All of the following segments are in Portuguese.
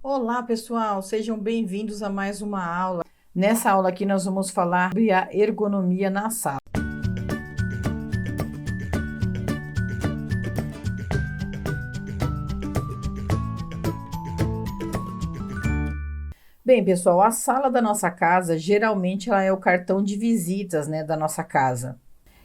Olá, pessoal, sejam bem-vindos a mais uma aula. Nessa aula aqui nós vamos falar sobre a ergonomia na sala. Bem, pessoal, a sala da nossa casa geralmente ela é o cartão de visitas, né, da nossa casa.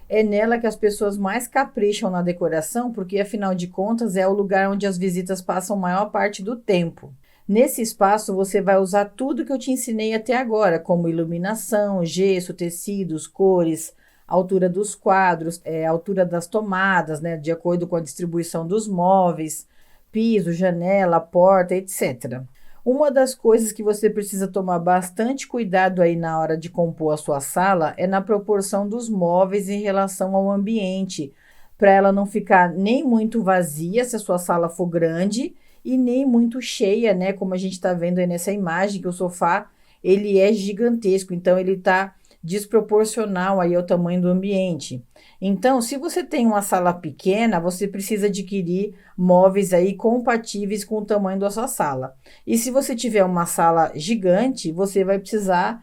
É nela que as pessoas mais capricham na decoração, porque afinal de contas é o lugar onde as visitas passam maior parte do tempo. Nesse espaço você vai usar tudo que eu te ensinei até agora, como iluminação, gesso, tecidos, cores, altura dos quadros, altura das tomadas, né, de acordo com a distribuição dos móveis, piso, janela, porta, etc. Uma das coisas que você precisa tomar bastante cuidado aí na hora de compor a sua sala é na proporção dos móveis em relação ao ambiente, para ela não ficar nem muito vazia se a sua sala for grande e nem muito cheia, né? Como a gente está vendo aí nessa imagem, que o sofá ele é gigantesco, então ele está desproporcional aí ao tamanho do ambiente. Então, se você tem uma sala pequena, você precisa adquirir móveis aí compatíveis com o tamanho da sua sala. E se você tiver uma sala gigante, você vai precisar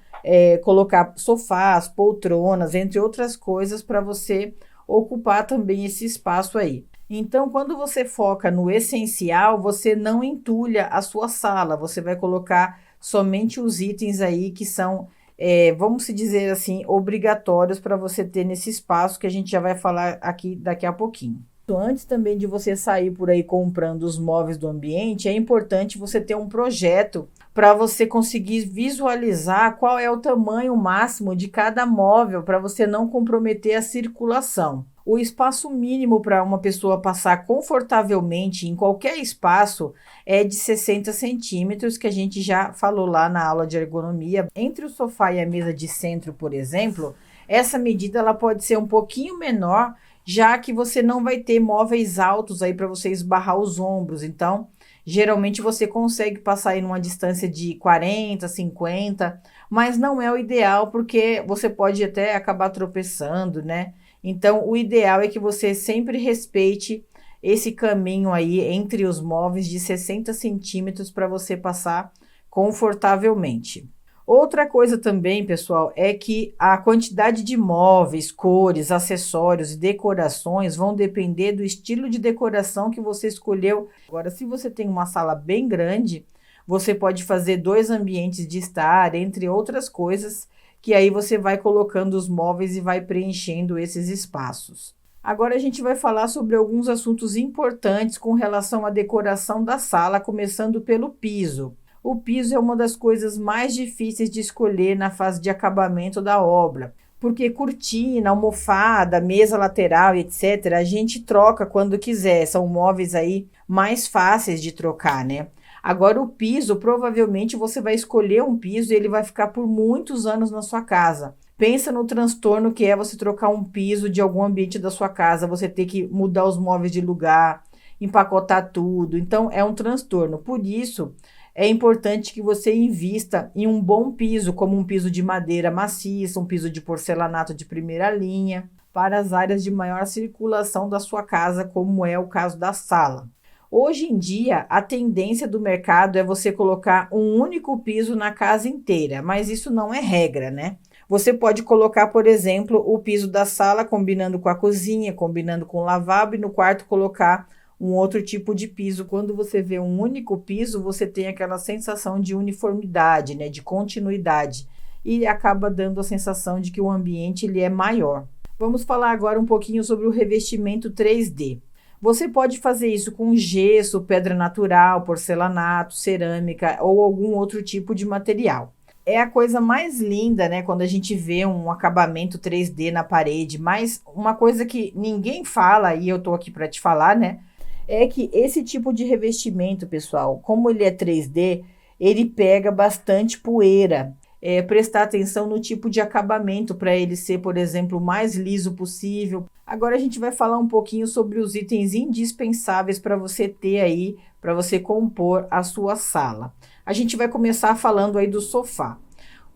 colocar sofás, poltronas, entre outras coisas, para você ocupar também esse espaço aí. Então, quando você foca no essencial, você não entulha a sua sala, você vai colocar somente os itens aí que são, vamos se dizer assim, obrigatórios para você ter nesse espaço que a gente já vai falar aqui daqui a pouquinho. Antes também de você sair por aí comprando os móveis do ambiente, é importante você ter um projeto para você conseguir visualizar qual é o tamanho máximo de cada móvel para você não comprometer a circulação. O espaço mínimo para uma pessoa passar confortavelmente em qualquer espaço é de 60 centímetros, que a gente já falou lá na aula de ergonomia. Entre o sofá e a mesa de centro, por exemplo, essa medida ela pode ser um pouquinho menor, já que você não vai ter móveis altos aí para você esbarrar os ombros. Então, geralmente você consegue passar aí numa distância de 40, 50, mas não é o ideal porque você pode até acabar tropeçando, né? Então, o ideal é que você sempre respeite esse caminho aí entre os móveis de 60 centímetros para você passar confortavelmente. Outra coisa também, pessoal, é que a quantidade de móveis, cores, acessórios e decorações vão depender do estilo de decoração que você escolheu. Agora, se você tem uma sala bem grande, você pode fazer 2 ambientes de estar, entre outras coisas, que aí você vai colocando os móveis e vai preenchendo esses espaços. Agora a gente vai falar sobre alguns assuntos importantes com relação à decoração da sala, começando pelo piso. O piso é uma das coisas mais difíceis de escolher na fase de acabamento da obra, porque cortina, almofada, mesa lateral, etc., a gente troca quando quiser, são móveis aí mais fáceis de trocar, né? Agora o piso, provavelmente você vai escolher um piso e ele vai ficar por muitos anos na sua casa. Pensa no transtorno que é você trocar um piso de algum ambiente da sua casa, você ter que mudar os móveis de lugar, empacotar tudo. Então é um transtorno. Por isso, é importante que você invista em um bom piso, como um piso de madeira maciça, um piso de porcelanato de primeira linha, para as áreas de maior circulação da sua casa, como é o caso da sala. Hoje em dia, a tendência do mercado é você colocar um único piso na casa inteira, mas isso não é regra, né? Você pode colocar, por exemplo, o piso da sala combinando com a cozinha, combinando com o lavabo, e no quarto colocar um outro tipo de piso. Quando você vê um único piso, você tem aquela sensação de uniformidade, né, de continuidade, e acaba dando a sensação de que o ambiente ele é maior. Vamos falar agora um pouquinho sobre o revestimento 3D. Você pode fazer isso com gesso, pedra natural, porcelanato, cerâmica ou algum outro tipo de material. É a coisa mais linda, né, quando a gente vê um acabamento 3D na parede, mas uma coisa que ninguém fala, e eu tô aqui para te falar, né, é que esse tipo de revestimento, pessoal, como ele é 3D, ele pega bastante poeira. Prestar atenção no tipo de acabamento para ele ser, por exemplo, o mais liso possível. Agora a gente vai falar um pouquinho sobre os itens indispensáveis para você ter aí, para você compor a sua sala. A gente vai começar falando aí do sofá.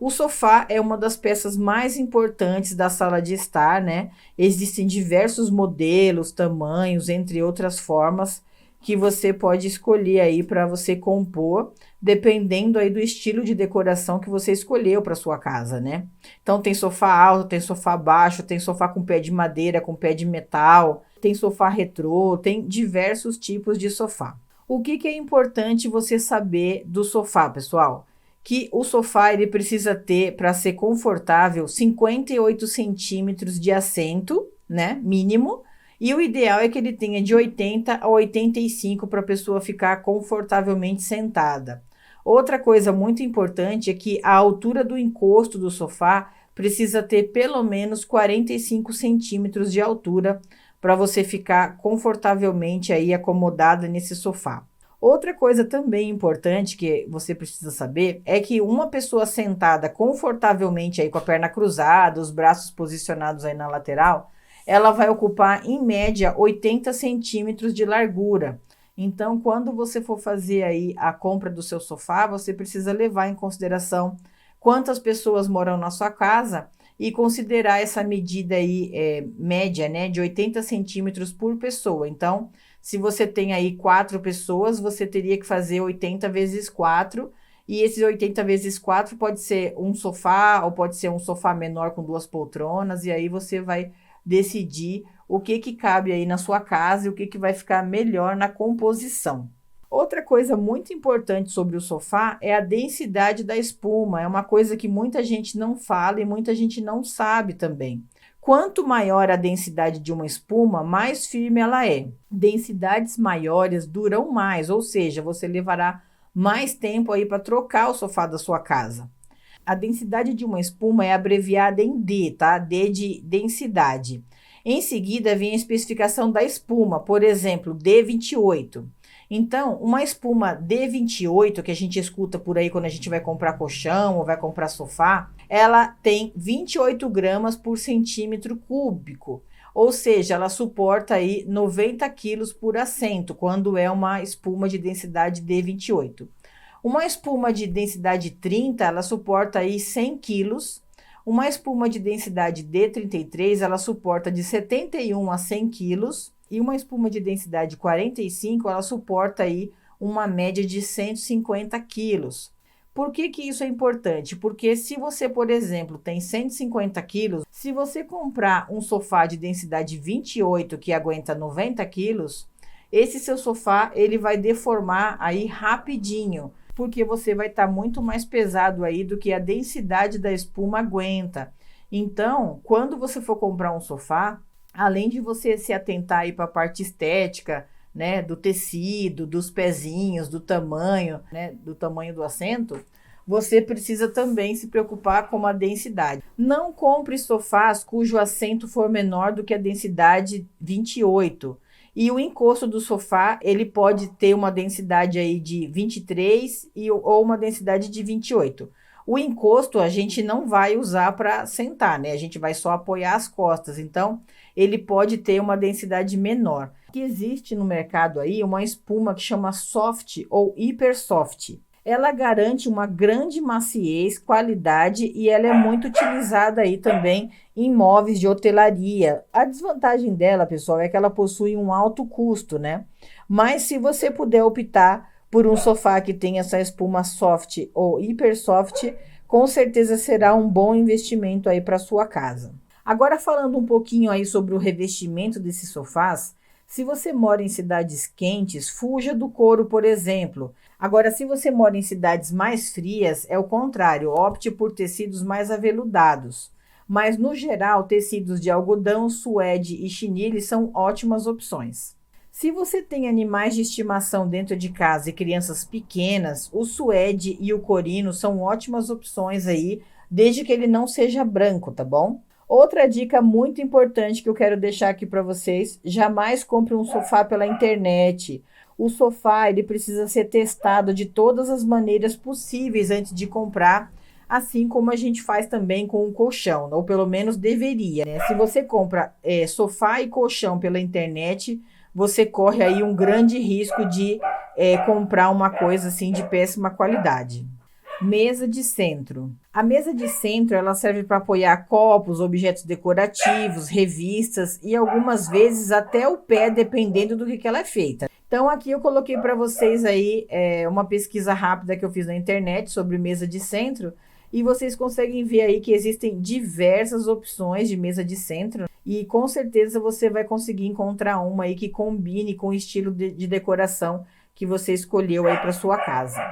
O sofá é uma das peças mais importantes da sala de estar, né? Existem diversos modelos, tamanhos, entre outras formas, que você pode escolher aí para você compor, dependendo aí do estilo de decoração que você escolheu para sua casa, né? Então tem sofá alto, tem sofá baixo, tem sofá com pé de madeira, com pé de metal, tem sofá retrô, tem diversos tipos de sofá. O que é importante você saber do sofá, pessoal? Que o sofá ele precisa ter, para ser confortável, 58 centímetros de assento, né? Mínimo. E o ideal é que ele tenha de 80 a 85 para a pessoa ficar confortavelmente sentada. Outra coisa muito importante é que a altura do encosto do sofá precisa ter pelo menos 45 centímetros de altura para você ficar confortavelmente aí acomodada nesse sofá. Outra coisa também importante que você precisa saber é que uma pessoa sentada confortavelmente aí com a perna cruzada, os braços posicionados aí na lateral, ela vai ocupar em média 80 centímetros de largura. Então, quando você for fazer aí a compra do seu sofá, você precisa levar em consideração quantas pessoas moram na sua casa e considerar essa medida aí média, né, de 80 centímetros por pessoa. Então, se você tem aí 4 pessoas, você teria que fazer 80 vezes 4, e esses 80 vezes 4 pode ser um sofá, ou pode ser um sofá menor com 2 poltronas, e aí você vai decidir o que cabe aí na sua casa e o que vai ficar melhor na composição. Outra coisa muito importante sobre o sofá é a densidade da espuma. É uma coisa que muita gente não fala e muita gente não sabe também. Quanto maior a densidade de uma espuma, mais firme ela é. Densidades maiores duram mais, ou seja, você levará mais tempo aí para trocar o sofá da sua casa. A densidade de uma espuma é abreviada em D, tá? D de densidade. Em seguida vem a especificação da espuma, por exemplo, D28. Então, uma espuma D28, que a gente escuta por aí quando a gente vai comprar colchão ou vai comprar sofá, ela tem 28 gramas por centímetro cúbico. Ou seja, ela suporta aí 90 quilos por assento, quando é uma espuma de densidade D28. Uma espuma de densidade 30, ela suporta aí 100 quilos. Uma espuma de densidade D33, ela suporta de 71 a 100 quilos. E uma espuma de densidade 45, ela suporta aí uma média de 150 quilos. Por que isso é importante? Porque se você, por exemplo, tem 150 quilos, se você comprar um sofá de densidade 28 que aguenta 90 quilos, esse seu sofá ele vai deformar aí rapidinho, porque você vai estar muito mais pesado aí do que a densidade da espuma aguenta. Então, quando você for comprar um sofá, além de você se atentar aí para a parte estética, né, do tecido, dos pezinhos, do tamanho, né, do tamanho do assento, você precisa também se preocupar com a densidade. Não compre sofás cujo assento for menor do que a densidade 28. E o encosto do sofá, ele pode ter uma densidade aí de 23 ou uma densidade de 28. O encosto a gente não vai usar para sentar, né? A gente vai só apoiar as costas. Então, ele pode ter uma densidade menor. Que existe no mercado aí uma espuma que chama soft ou hiper soft. Ela garante uma grande maciez, qualidade e ela é muito utilizada aí também em móveis de hotelaria. A desvantagem dela, pessoal, é que ela possui um alto custo, né? Mas se você puder optar por um sofá que tem essa espuma soft ou hiper soft, com certeza será um bom investimento aí para sua casa. Agora falando um pouquinho aí sobre o revestimento desses sofás, se você mora em cidades quentes, fuja do couro, por exemplo. Agora, se você mora em cidades mais frias, é o contrário, opte por tecidos mais aveludados. Mas, no geral, tecidos de algodão, suede e chinile são ótimas opções. Se você tem animais de estimação dentro de casa e crianças pequenas, o suede e o corino são ótimas opções aí, desde que ele não seja branco, tá bom? Outra dica muito importante que eu quero deixar aqui para vocês, jamais compre um sofá pela internet. O sofá ele precisa ser testado de todas as maneiras possíveis antes de comprar, assim como a gente faz também com o colchão, ou pelo menos deveria, né? Se você compra sofá e colchão pela internet, você corre aí um grande risco de comprar uma coisa assim de péssima qualidade. Mesa de centro. A mesa de centro ela serve para apoiar copos, objetos decorativos, revistas e algumas vezes até o pé, dependendo do que ela é feita. Então, aqui eu coloquei para vocês aí uma pesquisa rápida que eu fiz na internet sobre mesa de centro, e vocês conseguem ver aí que existem diversas opções de mesa de centro, e com certeza você vai conseguir encontrar uma aí que combine com o estilo de decoração que você escolheu aí para sua casa.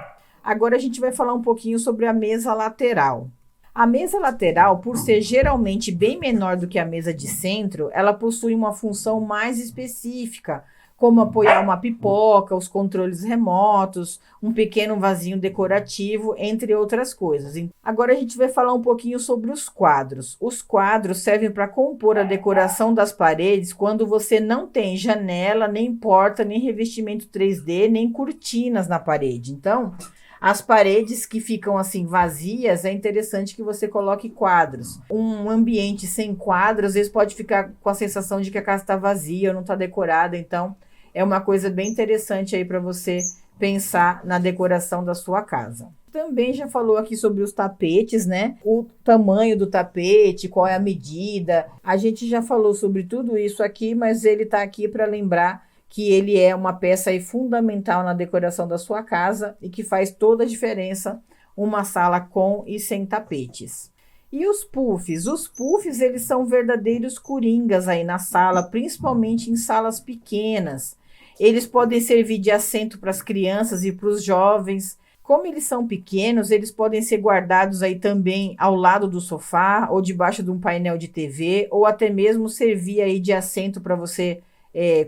Agora a gente vai falar um pouquinho sobre a mesa lateral. A mesa lateral, por ser geralmente bem menor do que a mesa de centro, ela possui uma função mais específica, como apoiar uma pipoca, os controles remotos, um pequeno vasinho decorativo, entre outras coisas. Agora a gente vai falar um pouquinho sobre os quadros. Os quadros servem para compor a decoração das paredes quando você não tem janela, nem porta, nem revestimento 3D, nem cortinas na parede. Então, as paredes que ficam assim vazias, é interessante que você coloque quadros. Um ambiente sem quadros, às vezes pode ficar com a sensação de que a casa está vazia ou não está decorada. Então, é uma coisa bem interessante aí para você pensar na decoração da sua casa. Também já falou aqui sobre os tapetes, né? O tamanho do tapete, qual é a medida. A gente já falou sobre tudo isso aqui, mas ele está aqui para lembrar que ele é uma peça aí fundamental na decoração da sua casa e que faz toda a diferença uma sala com e sem tapetes. E os puffs? Os puffs, eles são verdadeiros coringas aí na sala, principalmente em salas pequenas. Eles podem servir de assento para as crianças e para os jovens. Como eles são pequenos, eles podem ser guardados aí também ao lado do sofá ou debaixo de um painel de TV, ou até mesmo servir aí de assento para você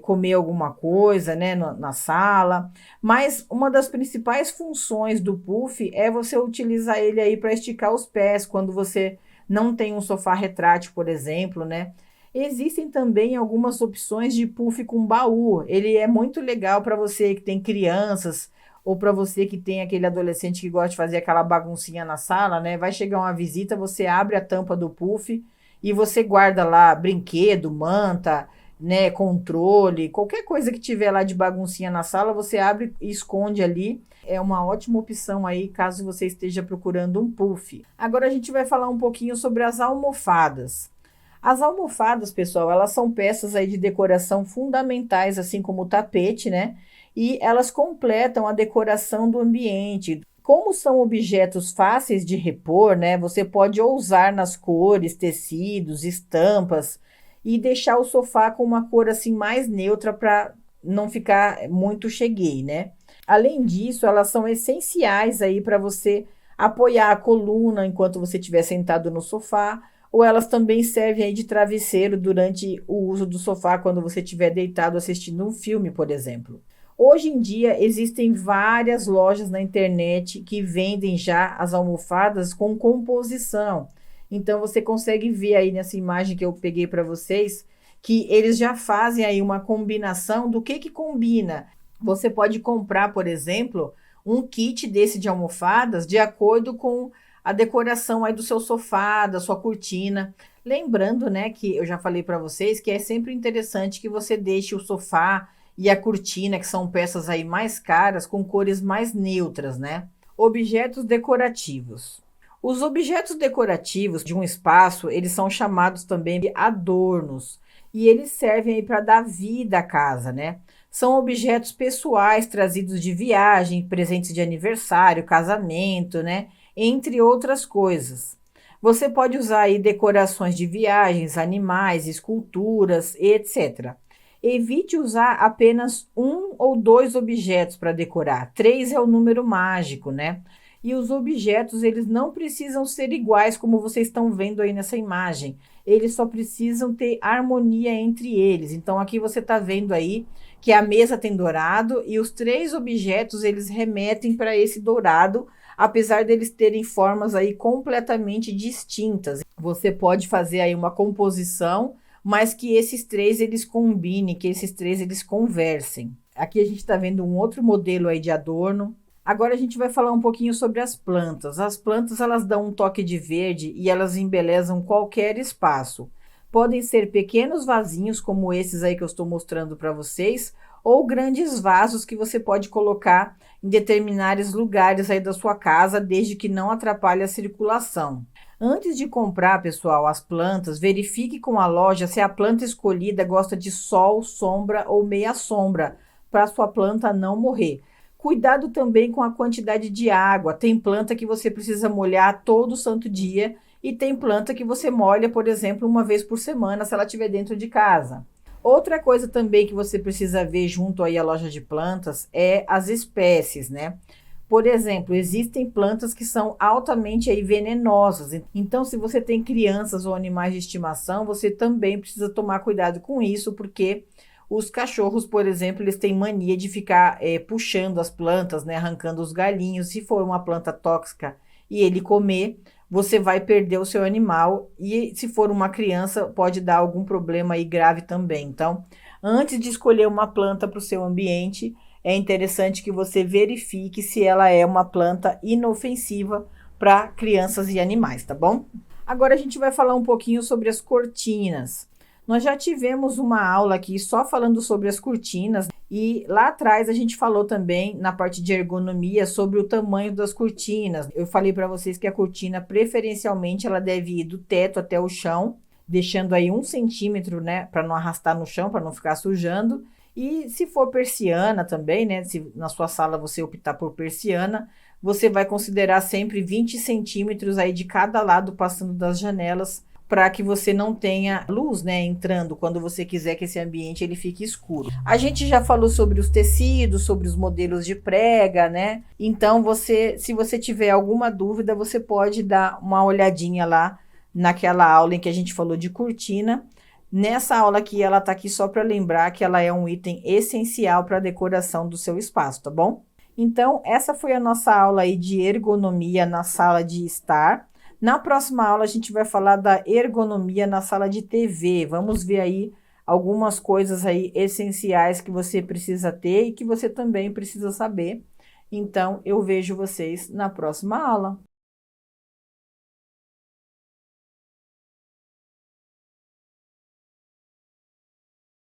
comer alguma coisa, né, na sala. Mas uma das principais funções do puff é você utilizar ele aí para esticar os pés quando você não tem um sofá retrátil, por exemplo, né? Existem também algumas opções de puff com baú. Ele é muito legal para você que tem crianças ou para você que tem aquele adolescente que gosta de fazer aquela baguncinha na sala, né? Vai chegar uma visita, você abre a tampa do puff e você guarda lá brinquedo, manta, né, controle, qualquer coisa que tiver lá de baguncinha na sala, você abre e esconde ali. É uma ótima opção aí, caso você esteja procurando um puff. Agora a gente vai falar um pouquinho sobre as almofadas. As almofadas, pessoal, elas são peças aí de decoração fundamentais, assim como o tapete, né? E elas completam a decoração do ambiente. Como são objetos fáceis de repor, né? Você pode ousar nas cores, tecidos, estampas, e deixar o sofá com uma cor assim mais neutra para não ficar muito cheguei, né? Além disso, elas são essenciais aí para você apoiar a coluna enquanto você estiver sentado no sofá, ou elas também servem aí de travesseiro durante o uso do sofá quando você estiver deitado assistindo um filme, por exemplo. Hoje em dia existem várias lojas na internet que vendem já as almofadas com composição. Então você consegue ver aí nessa imagem que eu peguei para vocês que eles já fazem aí uma combinação do que combina. Você pode comprar, por exemplo, um kit desse de almofadas de acordo com a decoração aí do seu sofá, da sua cortina. Lembrando, né, que eu já falei para vocês que é sempre interessante que você deixe o sofá e a cortina, que são peças aí mais caras, com cores mais neutras, né? Objetos decorativos. Os objetos decorativos de um espaço, eles são chamados também de adornos, e eles servem aí para dar vida à casa, né? São objetos pessoais trazidos de viagem, presentes de aniversário, casamento, né? Entre outras coisas. Você pode usar aí decorações de viagens, animais, esculturas, etc. Evite usar apenas um ou dois objetos para decorar. 3 é o número mágico, né? E os objetos, eles não precisam ser iguais, como vocês estão vendo aí nessa imagem. Eles só precisam ter harmonia entre eles. Então, aqui você está vendo aí que a mesa tem dourado e os 3 objetos, eles remetem para esse dourado, apesar deles terem formas aí completamente distintas. Você pode fazer aí uma composição, mas que esses 3 eles combinem, que esses 3 eles conversem. Aqui a gente está vendo um outro modelo aí de adorno. Agora a gente vai falar um pouquinho sobre as plantas. As plantas, elas dão um toque de verde e elas embelezam qualquer espaço. Podem ser pequenos vasinhos como esses aí que eu estou mostrando para vocês, ou grandes vasos que você pode colocar em determinados lugares aí da sua casa, desde que não atrapalhe a circulação. Antes de comprar, pessoal, as plantas, verifique com a loja se a planta escolhida gosta de sol, sombra ou meia sombra, para sua planta não morrer. Cuidado também com a quantidade de água. Tem planta que você precisa molhar todo santo dia e tem planta que você molha, por exemplo, uma vez por semana, se ela estiver dentro de casa. Outra coisa também que você precisa ver junto aí à loja de plantas é as espécies, né? Por exemplo, existem plantas que são altamente aí venenosas. Então, se você tem crianças ou animais de estimação, você também precisa tomar cuidado com isso, porque os cachorros, por exemplo, eles têm mania de ficar puxando as plantas, né? Arrancando os galhinhos. Se for uma planta tóxica e ele comer, você vai perder o seu animal. E se for uma criança, pode dar algum problema aí grave também. Então, antes de escolher uma planta para o seu ambiente, é interessante que você verifique se ela é uma planta inofensiva para crianças e animais, tá bom? Agora a gente vai falar um pouquinho sobre as cortinas. Nós já tivemos uma aula aqui só falando sobre as cortinas e lá atrás a gente falou também na parte de ergonomia sobre o tamanho das cortinas. Eu falei para vocês que a cortina preferencialmente ela deve ir do teto até o chão, deixando aí 1 centímetro, né, para não arrastar no chão, para não ficar sujando. E se for persiana também, né, se na sua sala você optar por persiana, você vai considerar sempre 20 centímetros aí de cada lado passando das janelas, para que você não tenha luz, né, entrando quando você quiser que esse ambiente ele fique escuro. A gente já falou sobre os tecidos, sobre os modelos de prega, né? Então se você tiver alguma dúvida, você pode dar uma olhadinha lá naquela aula em que a gente falou de cortina. Nessa aula aqui, ela tá aqui só para lembrar que ela é um item essencial para a decoração do seu espaço, tá bom? Então, essa foi a nossa aula aí de ergonomia na sala de estar. Na próxima aula, a gente vai falar da ergonomia na sala de TV. Vamos ver aí algumas coisas aí essenciais que você precisa ter e que você também precisa saber. Então, eu vejo vocês na próxima aula.